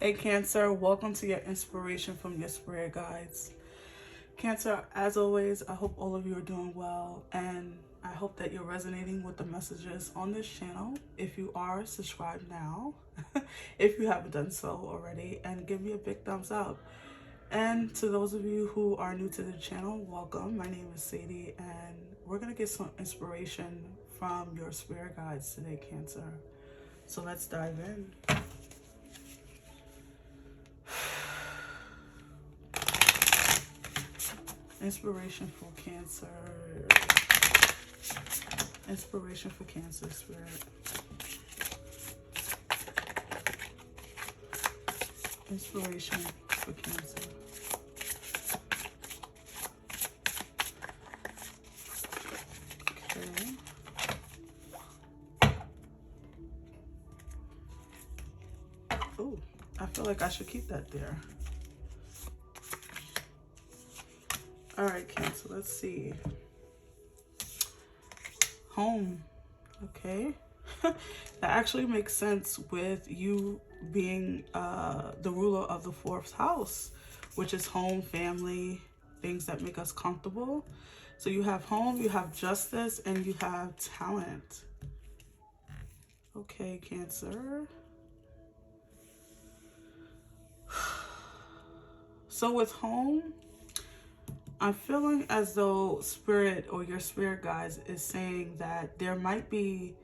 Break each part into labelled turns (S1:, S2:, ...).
S1: Hey Cancer, welcome to your inspiration from your spirit guides. Cancer, as always, I hope all of you are doing well and I hope that you're resonating with the messages on this channel. If you are, subscribe now if you haven't done so already, and give me a big thumbs up. And to those of you who are new to the channel, welcome. My name is Sadie and we're going to get some inspiration from your spirit guides today, Cancer. So let's dive in. Inspiration for Cancer. Inspiration for Cancer, Spirit. Inspiration for Cancer. Okay. Oh, I feel like I should keep that there. All right, Cancer, let's see. Home. Okay. That actually makes sense with you being the ruler of the fourth house, which is home, family, things that make us comfortable. So you have home, you have justice, and you have talent. Okay, Cancer. So with home, I'm feeling as though spirit or your spirit guides is saying that there might be,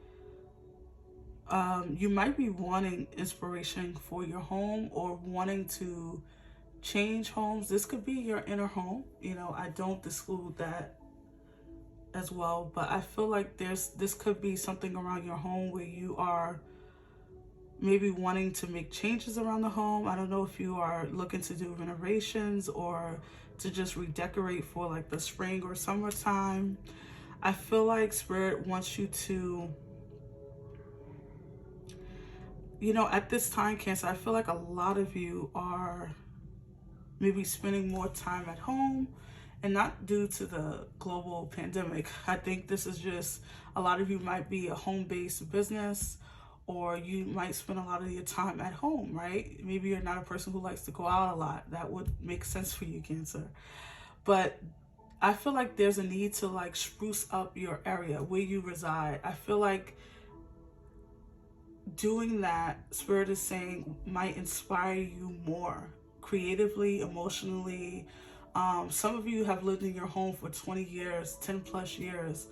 S1: you might be wanting inspiration for your home or wanting to change homes. This could be your inner home. You know, I don't exclude that as well, but I feel like this could be something around your home where you are maybe wanting to make changes around the home. I don't know if you are looking to do renovations or to just redecorate for like the spring or summertime. I feel like spirit wants you to, you know, at this time, Cancer, I feel like a lot of you are maybe spending more time at home, and not due to the global pandemic. I think this is just, a lot of you might be a home-based business, or you might spend a lot of your time at home, right? Maybe you're not a person who likes to go out a lot. That would make sense for you, Cancer. But I feel like there's a need to like spruce up your area where you reside. I feel like doing that, Spirit is saying, might inspire you more creatively, emotionally. Some of you have lived in your home for 20 years, 10 plus years,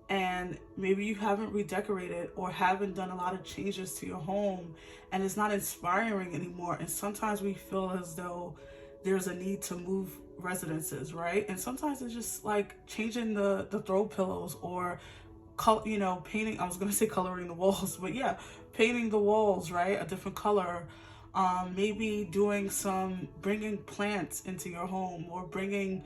S1: and maybe you haven't redecorated or haven't done a lot of changes to your home, and it's not inspiring anymore. And sometimes we feel as though there's a need to move residences, right? And sometimes it's just like changing the throw pillows, or you know, painting, I was gonna say coloring the walls, but yeah, painting the walls, right, a different color. Maybe doing some, bringing plants into your home, or bringing,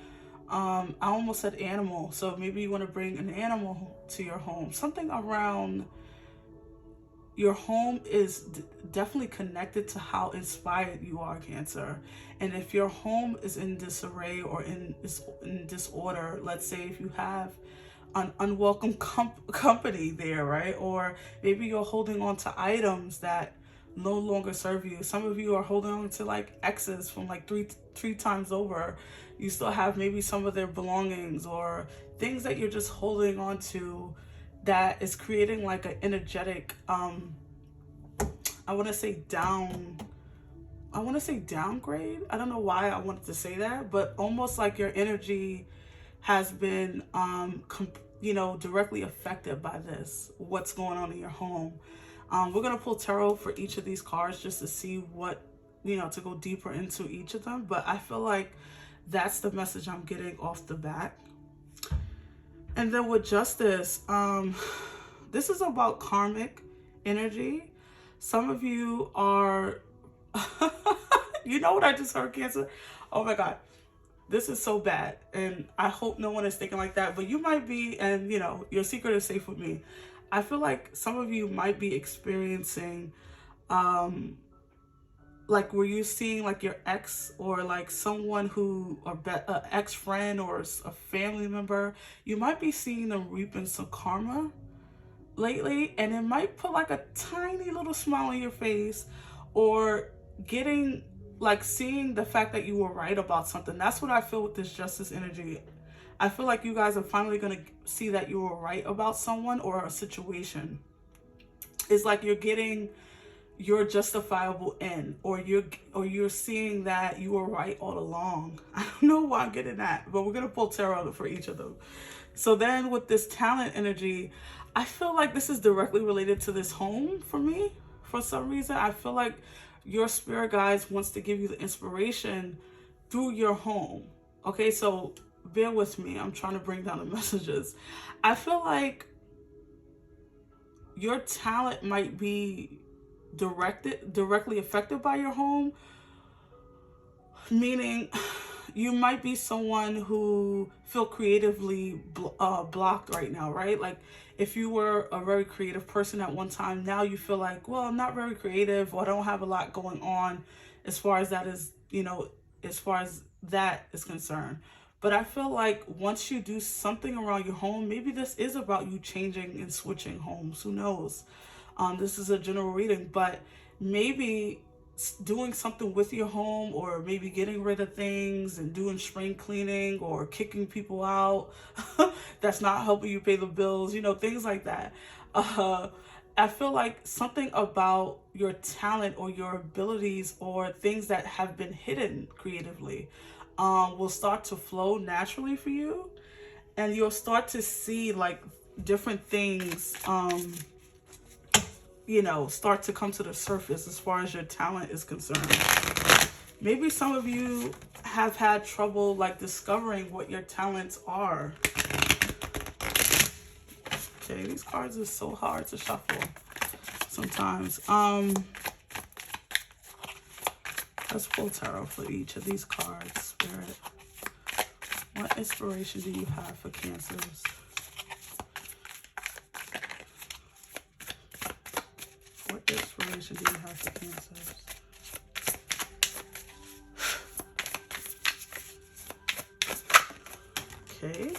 S1: I almost said animal, so maybe you want to bring an animal to your home. Something around your home is definitely connected to how inspired you are, Cancer. And if your home is in disarray or in disorder, let's say if you have an unwelcome company there, right? Or maybe you're holding on to items that no longer serve you. Some of you are holding on to like exes from like three times over. You still have maybe some of their belongings or things that you're just holding on to that is creating like an energetic, I want to say downgrade. I don't know why I wanted to say that, but almost like your energy has been, you know, directly affected by this, what's going on in your home. We're going to pull tarot for each of these cards just to see what, you know, to go deeper into each of them. But I feel like that's the message I'm getting off the bat. And then with justice, this is about karmic energy. Some of you are, you know what I just heard, Cancer? Oh my God. This is so bad, and I hope no one is thinking like that, but you might be, and you know, your secret is safe with me. I feel like some of you might be experiencing, like, were you seeing like your ex or like someone who, or an ex-friend or a family member, you might be seeing them reaping some karma lately, and it might put like a tiny little smile on your face, or getting, like, seeing the fact that you were right about something. That's what I feel with this justice energy. I feel like you guys are finally going to see that you were right about someone or a situation. It's like you're getting your justifiable end, or you're seeing that you were right all along. I don't know why I'm getting that, but we're going to pull tarot for each of them. So then with this talent energy, I feel like this is directly related to this home for me. For some reason, I feel like your spirit guides wants to give you the inspiration through your home. Okay, so bear with me. I'm trying to bring down the messages. I feel like your talent might be directly affected by your home, meaning you might be someone who feel creatively blocked right now, right? Like if you were a very creative person at one time, now you feel like, well, I'm not very creative, or I don't have a lot going on as far as that is, as far as that is concerned. But I feel like once you do something around your home, maybe this is about you changing and switching homes. Who knows? This is a general reading, but maybe doing something with your home, or maybe getting rid of things and doing spring cleaning, or kicking people out that's not helping you pay the bills, things like that. I feel like something about your talent or your abilities or things that have been hidden creatively will start to flow naturally for you, and you'll start to see like different things start to come to the surface as far as your talent is concerned. Maybe some of you have had trouble like discovering what your talents are. Okay, these cards are so hard to shuffle sometimes. Let's pull tarot for each of these cards, Spirit. What inspiration do you have for Cancers? What inspiration do you have for Cancers? Okay.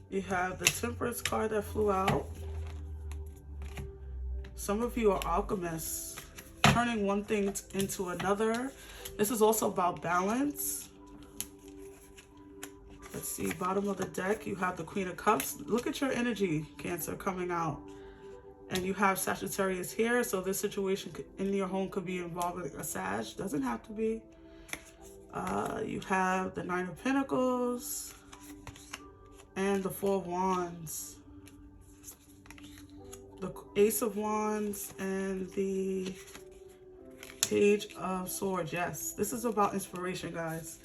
S1: You have the Temperance card that flew out. Some of you are alchemists, turning one thing into another. This is also about balance. Let's see, bottom of the deck, you have the Queen of Cups. Look at your energy, Cancer, coming out. And you have Sagittarius here, so this situation in your home could be involving a Sag. Doesn't have to be. You have the Nine of Pentacles and the Four of Wands. The Ace of Wands and the Page of Swords. Yes, this is about inspiration, guys.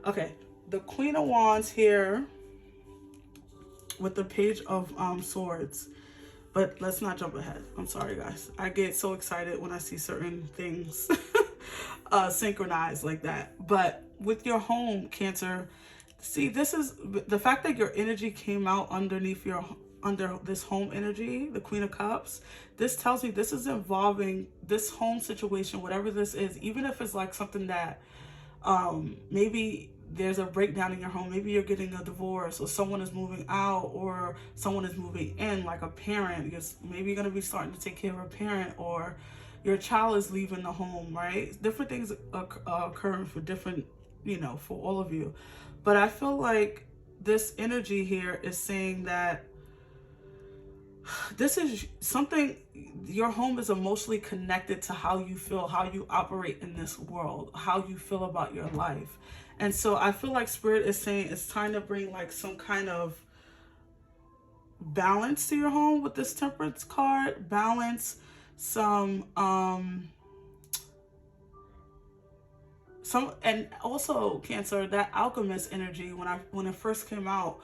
S1: Okay, the Queen of Wands here with the Page of Swords. But let's not jump ahead. I'm sorry, guys. I get so excited when I see certain things synchronized like that. But with your home, Cancer, see, this is the fact that your energy came out under this home energy, the Queen of Cups. This tells me this is involving this home situation, whatever this is, even if it's like something that maybe there's a breakdown in your home. Maybe you're getting a divorce, or someone is moving out, or someone is moving in, like a parent. Maybe you're going to be starting to take care of a parent, or your child is leaving the home, right? Different things are occurring for different, for all of you. But I feel like this energy here is saying that this is something, your home is emotionally connected to how you feel, how you operate in this world, how you feel about your life. And so I feel like Spirit is saying it's time to bring like some kind of balance to your home with this Temperance card. Balance, and also Cancer, that Alchemist energy, when it first came out,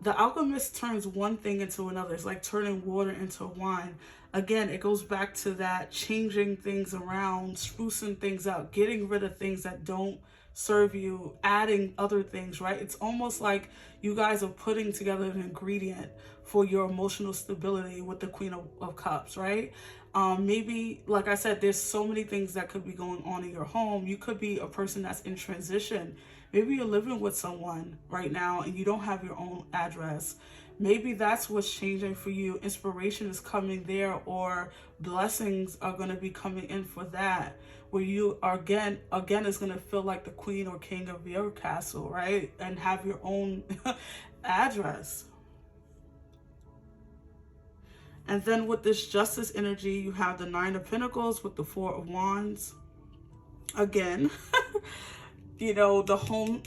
S1: the Alchemist turns one thing into another. It's like turning water into wine. Again, it goes back to that changing things around, sprucing things out, getting rid of things that don't serve you, adding other things, right? It's almost like you guys are putting together an ingredient for your emotional stability with the Queen of Cups, right? Maybe, like I said, there's so many things that could be going on in your home. You could be a person that's in transition. Maybe you're living with someone right now and you don't have your own address. Maybe that's what's changing for you. Inspiration is coming there, or blessings are going to be coming in for that, where you are again is going to feel like the queen or king of your castle, right? And have your own address. And then with this justice energy, you have the Nine of Pentacles with the Four of Wands. Again, you know, the home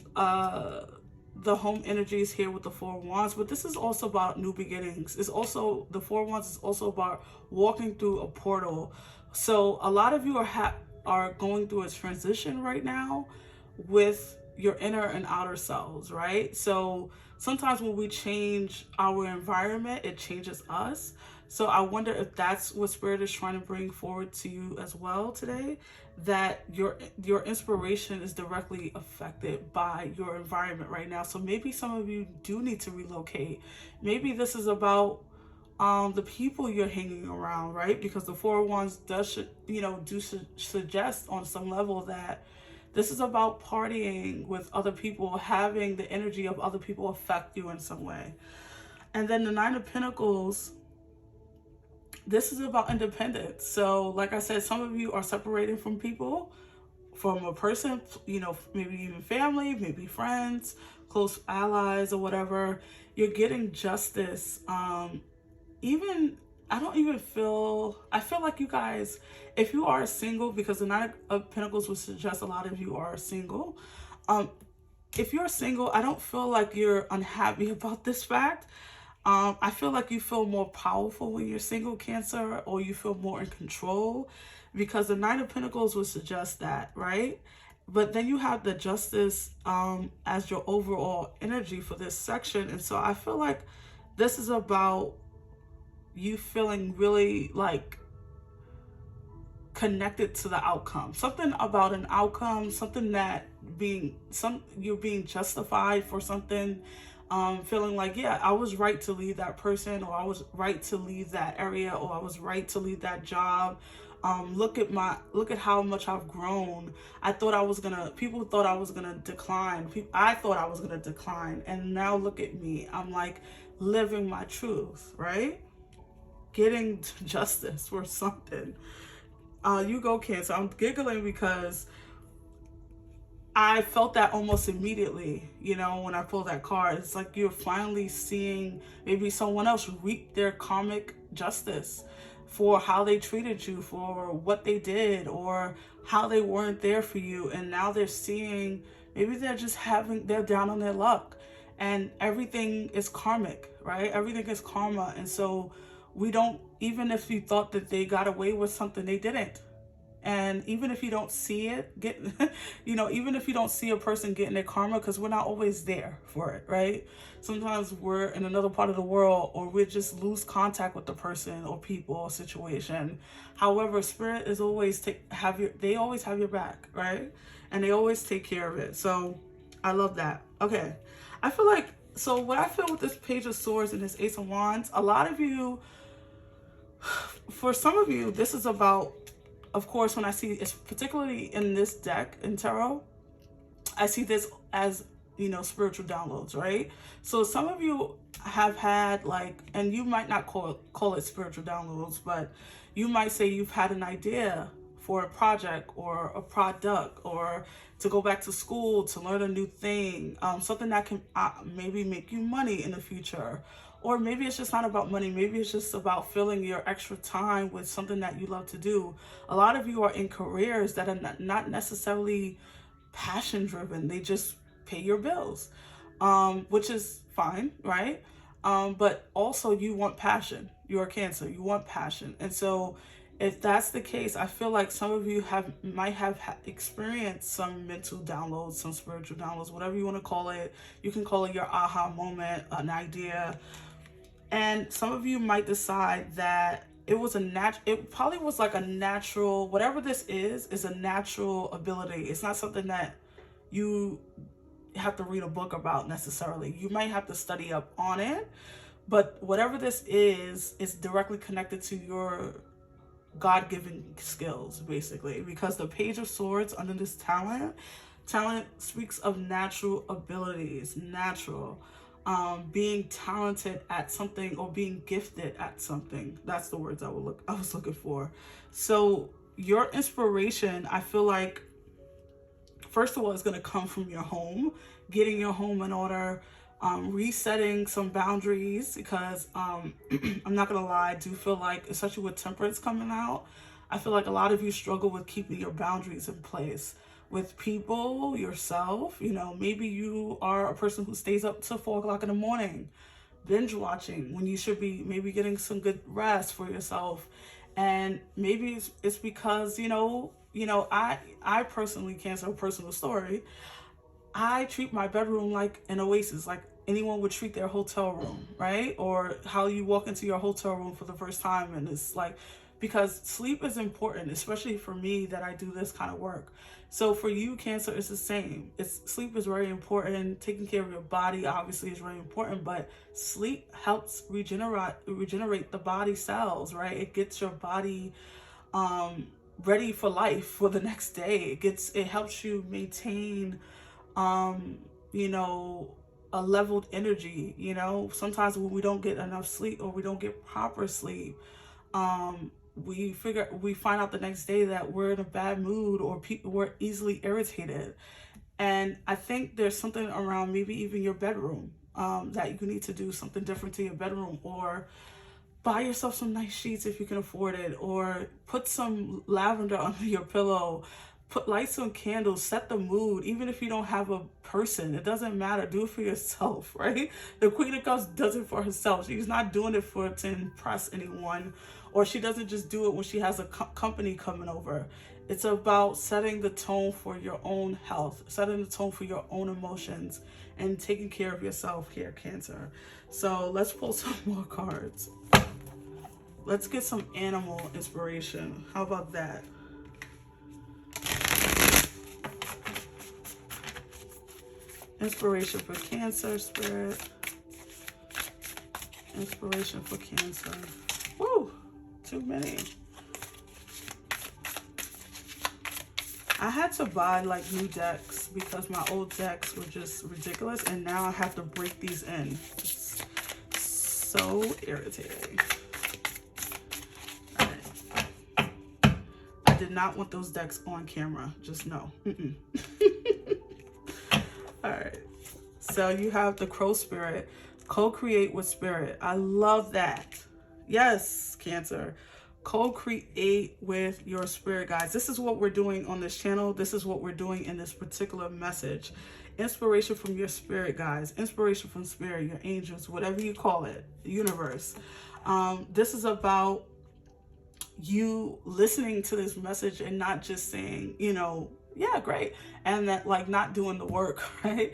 S1: energy is here with the Four of Wands, but this is also about new beginnings. It's also, the Four of Wands is also about walking through a portal. So a lot of you are going through a transition right now with your inner and outer selves, right? So sometimes when we change our environment, it changes us. So I wonder if that's what Spirit is trying to bring forward to you as well today, that your inspiration is directly affected by your environment right now. So maybe some of you do need to relocate. Maybe this is about the people you're hanging around, right? Because the Four of Wands does, suggest on some level that this is about partying with other people, having the energy of other people affect you in some way. And then the Nine of Pentacles, this is about independence. So like I said, some of you are separating from people, from a person, maybe even family, maybe friends, close allies or whatever. You're getting justice. I feel like you guys, if you are single, because the Nine of Pentacles would suggest a lot of you are single. If you're single, I don't feel like you're unhappy about this fact. I feel like you feel more powerful when you're single, Cancer, or you feel more in control, because the Nine of Pentacles would suggest that, right? But then you have the Justice as your overall energy for this section. And so I feel like this is about you feeling really like connected to the outcome. Something about an outcome, something that you're being justified for something. Feeling like, yeah, I was right to leave that person, or I was right to leave that area, or I was right to leave that job. Look at how much I've grown. People thought I was gonna decline. I thought I was gonna decline, and now look at me. I'm like living my truth, right? Getting justice for something. You go, Cancer. I'm giggling because I felt that almost immediately, when I pulled that card. It's like you're finally seeing maybe someone else reap their karmic justice for how they treated you, for what they did, or how they weren't there for you. And now they're seeing, maybe they're down on their luck, and everything is karmic, right? Everything is karma. And so even if you thought that they got away with something, they didn't. And even if you don't see it, even if you don't see a person getting their karma, because we're not always there for it, right? Sometimes we're in another part of the world, or we just lose contact with the person or people or situation. However, Spirit is always they always have your back, right? And they always take care of it. So I love that. Okay. I feel like, so what I feel with this Page of Swords and this Ace of Wands, a lot of you, for some of you, this is about, of course, when I see it's particularly in this deck in tarot, I see this as, spiritual downloads, right? So some of you have had and you might not call it spiritual downloads, but you might say you've had an idea for a project or a product, or to go back to school, to learn a new thing, something that can maybe make you money in the future. Or maybe it's just not about money. Maybe it's just about filling your extra time with something that you love to do. A lot of you are in careers that are not necessarily passion driven. They just pay your bills, which is fine, right? But also you want passion. You're a Cancer. You want passion. And so if that's the case, I feel like some of you might have experienced some mental downloads, some spiritual downloads, whatever you want to call it. You can call it your aha moment, an idea. And some of you might decide that it probably was like a natural, whatever this is a natural ability. It's not something that you have to read a book about necessarily. You might have to study up on it, but whatever this is directly connected to your God-given skills, basically, because the Page of Swords under this talent speaks of natural abilities, natural. being talented at something or being gifted at something. That's the words I was looking for. So your inspiration, I feel like, first of all, it's going to come from your home, getting your home in order, resetting some boundaries, because I'm not going to lie, I do feel like, especially with temperance coming out, I feel like a lot of you struggle with keeping your boundaries in place with people, yourself. You know, maybe you are a person who stays up till 4 o'clock in the morning, binge watching, when you should be maybe getting some good rest for yourself. And maybe it's because, I personally, Cancer, a personal story, I treat my bedroom like an oasis, like anyone would treat their hotel room, right? Or how you walk into your hotel room for the first time, and it's like, because sleep is important, especially for me that I do this kind of work. So for you, Cancer, it's the same. Sleep is very important. Taking care of your body obviously is very important, but sleep helps regenerate the body cells, right? It gets your body ready for life for the next day. It helps you maintain a leveled energy. Sometimes when we don't get enough sleep or we don't get proper sleep, we find out the next day that we're in a bad mood, or we're easily irritated. And I think there's something around maybe even your bedroom, that you need to do something different to your bedroom, or buy yourself some nice sheets if you can afford it, or put some lavender under your pillow, light some candles, set the mood. Even if you don't have a person, it doesn't matter. Do it for yourself, right? The Queen of Cups does it for herself. She's not doing it to impress anyone, or she doesn't just do it when she has a company coming over. It's about setting the tone for your own health, setting the tone for your own emotions, and taking care of yourself here, Cancer. So let's pull some more cards. Let's get some animal inspiration. How about that? Inspiration for Cancer, Spirit. Inspiration for Cancer. Woo! Too many. I had to buy like new decks because my old decks were just ridiculous, and now I have to break these in. It's so irritating. All right. I did not want those decks on camera. Just no. All right. So you have the Crow Spirit. Co-create with Spirit. I love that. Yes, Cancer. Co-create with your spirit, guys. This is what we're doing on this channel. This is what we're doing in this particular message. Inspiration from your spirit, guys. Inspiration from spirit, your angels, whatever you call it, universe. This is about you listening to this message and not just saying, yeah, great, and that, like, not doing the work, right?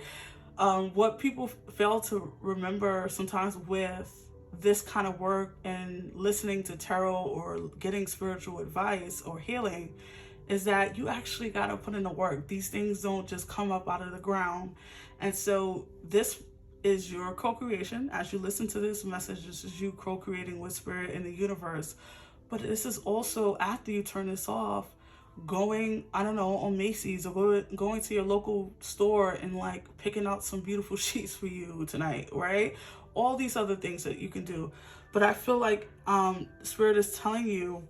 S1: What people fail to remember sometimes with this kind of work and listening to tarot or getting spiritual advice or healing is that you actually got to put in the work. These things don't just come up out of the ground. And so this is your co-creation. As you listen to this message, this is you co-creating with spirit in the universe. But this is also, after you turn this off, going, I don't know, on Macy's, or going to your local store and like picking out some beautiful sheets for you tonight, right? All these other things that you can do. But I feel like Spirit is telling you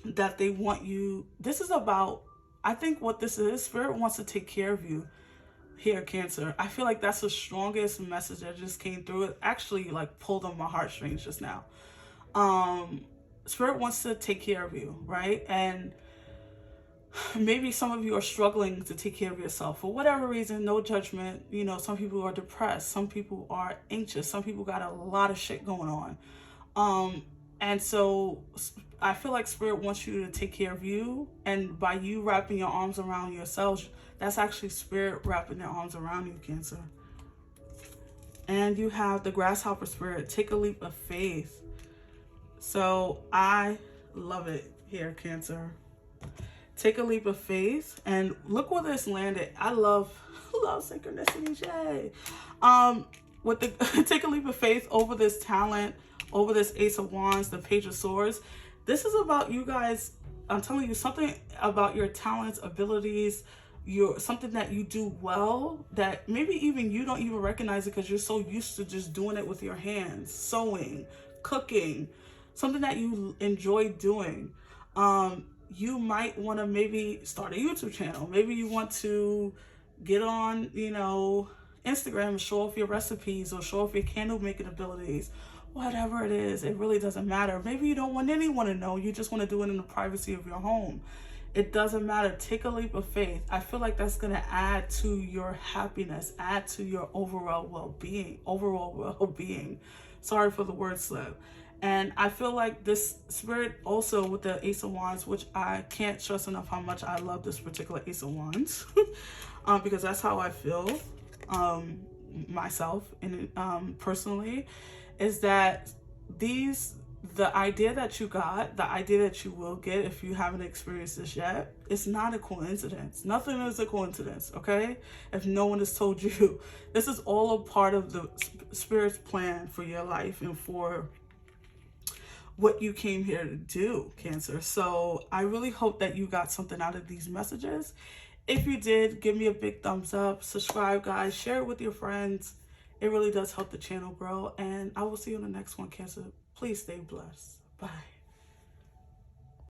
S1: that they want you. This is about, I think what this is, Spirit wants to take care of you here, Cancer. I feel like that's the strongest message that just came through. It actually like pulled on my heartstrings just now. Spirit wants to take care of you, right? And maybe some of you are struggling to take care of yourself for whatever reason. No judgment. Some people are depressed. Some people are anxious. Some people got a lot of shit going on. And so I feel like Spirit wants you to take care of you. And by you wrapping your arms around yourself, that's actually Spirit wrapping their arms around you, Cancer. And you have the Grasshopper Spirit. Take a leap of faith. So I love it here, Cancer. Take a leap of faith, and look where this landed. I love synchronicities, yay. With the take a leap of faith over this talent, over this Ace of Wands, the Page of Swords. This is about you guys. I'm telling you something about your talents, abilities, something that you do well, that maybe even you don't even recognize it because you're so used to just doing it with your hands, sewing, cooking, something that you enjoy doing. You might want to maybe start a YouTube channel. Maybe you want to get on, Instagram and show off your recipes or show off your candle making abilities. Whatever it is, it really doesn't matter. Maybe you don't want anyone to know. You just want to do it in the privacy of your home. It doesn't matter. Take a leap of faith. I feel like that's going to add to your happiness, add to your overall well-being. Sorry for the word slip. And I feel like this spirit also with the Ace of Wands, which I can't stress enough how much I love this particular Ace of Wands, because that's how I feel myself and personally, is that the idea that you got, the idea that you will get if you haven't experienced this yet, it's not a coincidence. Nothing is a coincidence, okay? If no one has told you, this is all a part of the Spirit's plan for your life and for what you came here to do, Cancer. So I really hope that you got something out of these messages. If you did, give me a big thumbs up, subscribe, guys, share it with your friends. It really does help the channel grow. And I will see you on the next one, Cancer. Please stay blessed. Bye.